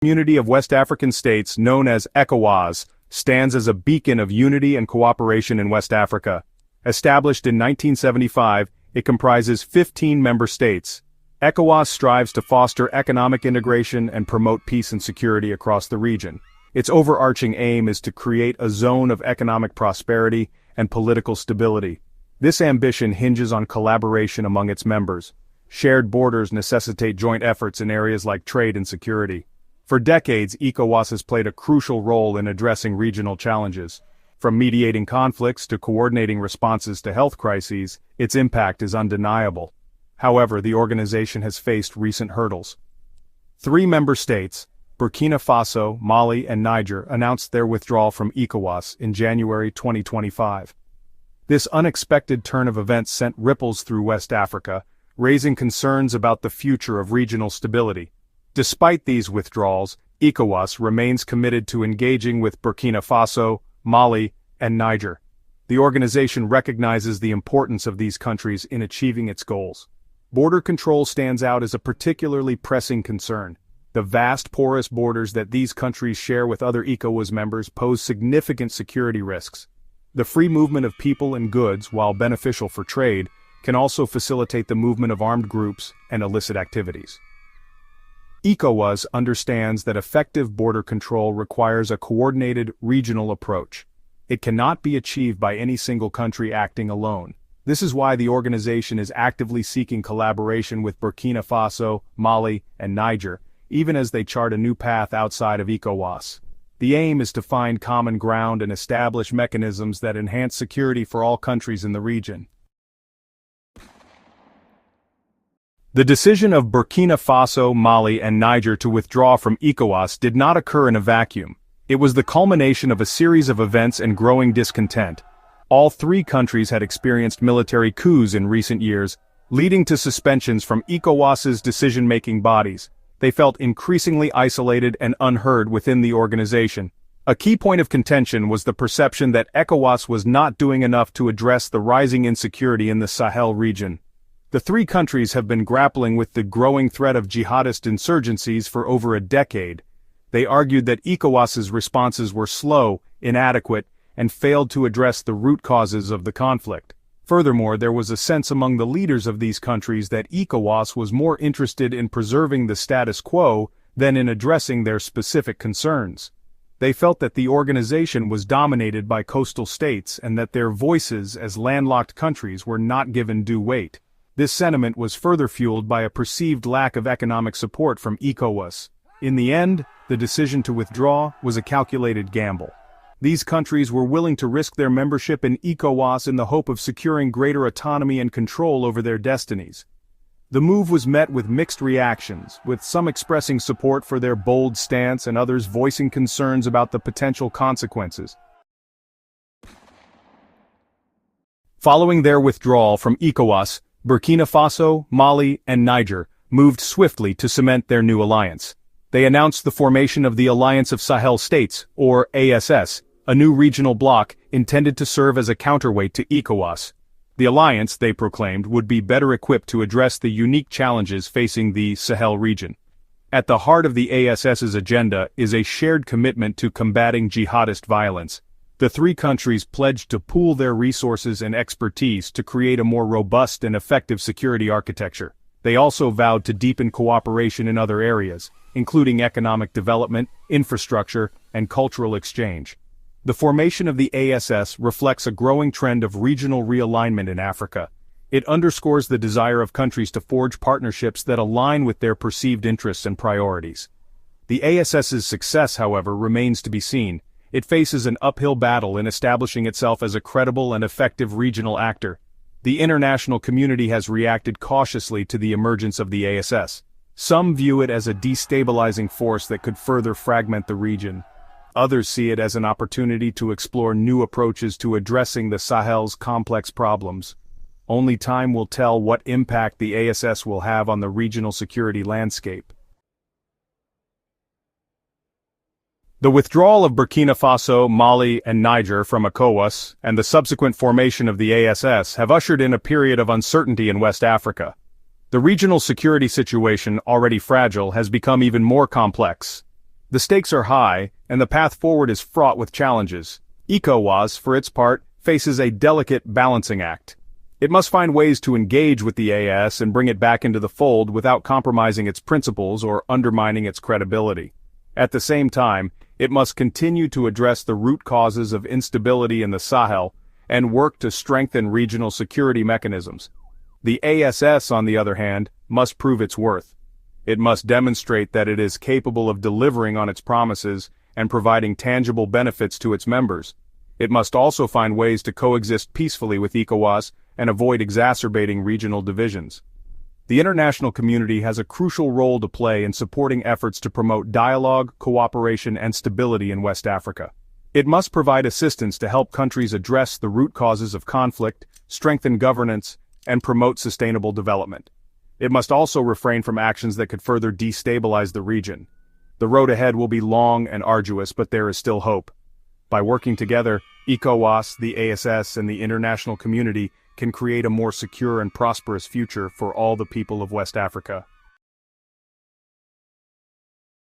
Community of West African states known as ECOWAS stands as a beacon of unity and cooperation in West Africa. Established in 1975, it comprises 15 member states. ECOWAS strives to foster economic integration and promote peace and security across the region. Its overarching aim is to create a zone of economic prosperity and political stability. This ambition hinges on collaboration among its members. Shared borders necessitate joint efforts in areas like trade and security. For decades, ECOWAS has played a crucial role in addressing regional challenges. From mediating conflicts to coordinating responses to health crises, its impact is undeniable. However, the organization has faced recent hurdles. 3 member states, Burkina Faso, Mali, and Niger, announced their withdrawal from ECOWAS in January 2025. This unexpected turn of events sent ripples through West Africa, raising concerns about the future of regional stability. Despite these withdrawals, ECOWAS remains committed to engaging with Burkina Faso, Mali, and Niger. The organization recognizes the importance of these countries in achieving its goals. Border control stands out as a particularly pressing concern. The vast porous borders that these countries share with other ECOWAS members pose significant security risks. The free movement of people and goods, while beneficial for trade, can also facilitate the movement of armed groups and illicit activities. ECOWAS understands that effective border control requires a coordinated regional approach. It cannot be achieved by any single country acting alone. This is why the organization is actively seeking collaboration with Burkina Faso, Mali, and Niger, even as they chart a new path outside of ECOWAS. The aim is to find common ground and establish mechanisms that enhance security for all countries in the region. The decision of Burkina Faso, Mali, and Niger to withdraw from ECOWAS did not occur in a vacuum. It was the culmination of a series of events and growing discontent. All 3 countries had experienced military coups in recent years, leading to suspensions from ECOWAS's decision-making bodies. They felt increasingly isolated and unheard within the organization. A key point of contention was the perception that ECOWAS was not doing enough to address the rising insecurity in the Sahel region. The 3 countries have been grappling with the growing threat of jihadist insurgencies for over a decade. They argued that ECOWAS's responses were slow, inadequate, and failed to address the root causes of the conflict. Furthermore, there was a sense among the leaders of these countries that ECOWAS was more interested in preserving the status quo than in addressing their specific concerns. They felt that the organization was dominated by coastal states and that their voices as landlocked countries were not given due weight. This sentiment was further fueled by a perceived lack of economic support from ECOWAS. In the end, the decision to withdraw was a calculated gamble. These countries were willing to risk their membership in ECOWAS in the hope of securing greater autonomy and control over their destinies. The move was met with mixed reactions, with some expressing support for their bold stance and others voicing concerns about the potential consequences. Following their withdrawal from ECOWAS, Burkina Faso, Mali, and Niger moved swiftly to cement their new alliance. They announced the formation of the Alliance of Sahel States, or ASS, a new regional bloc intended to serve as a counterweight to ECOWAS. The alliance, they proclaimed, would be better equipped to address the unique challenges facing the Sahel region. At the heart of the ASS's agenda is a shared commitment to combating jihadist violence. The 3 countries pledged to pool their resources and expertise to create a more robust and effective security architecture. They also vowed to deepen cooperation in other areas, including economic development, infrastructure, and cultural exchange. The formation of the ASS reflects a growing trend of regional realignment in Africa. It underscores the desire of countries to forge partnerships that align with their perceived interests and priorities. The ASS's success, however, remains to be seen. It faces an uphill battle in establishing itself as a credible and effective regional actor. The international community has reacted cautiously to the emergence of the ASS. Some view it as a destabilizing force that could further fragment the region. Others see it as an opportunity to explore new approaches to addressing the Sahel's complex problems. Only time will tell what impact the ASS will have on the regional security landscape. The withdrawal of Burkina Faso, Mali, and Niger from ECOWAS, and the subsequent formation of the ASS have ushered in a period of uncertainty in West Africa. The regional security situation, already fragile, has become even more complex. The stakes are high, and the path forward is fraught with challenges. ECOWAS, for its part, faces a delicate balancing act. It must find ways to engage with the AS and bring it back into the fold without compromising its principles or undermining its credibility. At the same time, it must continue to address the root causes of instability in the Sahel and work to strengthen regional security mechanisms. The ASS, on the other hand, must prove its worth. It must demonstrate that it is capable of delivering on its promises and providing tangible benefits to its members. It must also find ways to coexist peacefully with ECOWAS and avoid exacerbating regional divisions. The international community has a crucial role to play in supporting efforts to promote dialogue, cooperation, and stability in West Africa. It must provide assistance to help countries address the root causes of conflict, strengthen governance, and promote sustainable development. It must also refrain from actions that could further destabilize the region. The road ahead will be long and arduous, but there is still hope. By working together, ECOWAS, the ASS, and the international community can create a more secure and prosperous future for all the people of West Africa.